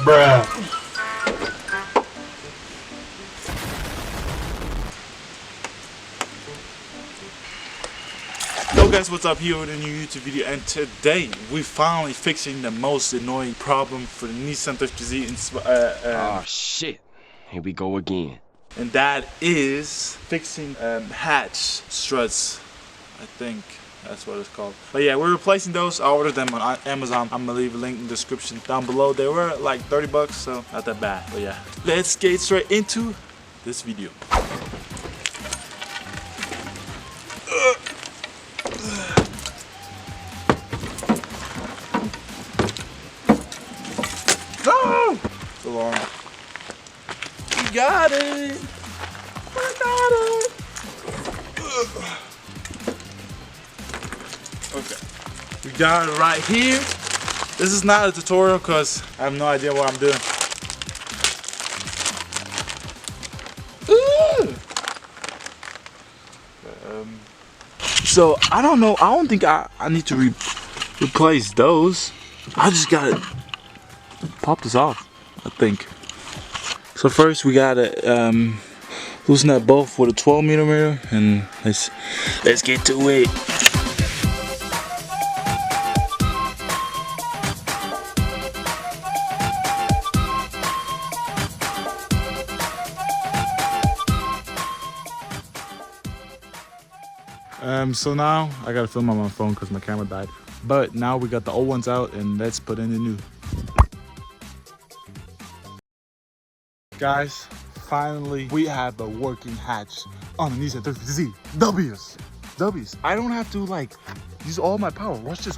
Bruh. Yo guys, what's up? Here with a new YouTube video, and today we finally fixing the most annoying problem for the Nissan 50Z. Oh shit, here we go again. And that is fixing hatch struts. I think that's what it's called. But yeah, we're replacing those. I ordered them on Amazon. I'm gonna leave a link in the description down below. They were like 30 bucks, so not that bad. But yeah, let's get straight into this video. No! So long. We got it! We got it! Okay. We got it right here. This is not a tutorial because I have no idea what I'm doing. So I don't know. I don't think I need to replace those. I just gotta pop this off, I think. So first we gotta loosen that bolt with a 12mm, and let's get to it. So now I gotta film on my phone because my camera died. But now we got the old ones out, and let's put in the new. Guys, finally we have a working hatch on the Nissan 50Z. W's. I don't have to like use all my power. Watch this.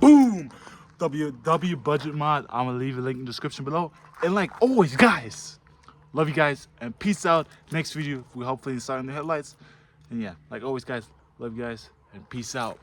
Boom! W budget mod. I'm gonna leave a link in the description below. And like always, guys, love you guys and peace out. Next video, we hopefully installing the headlights. And yeah, like always, guys, love you guys and peace out.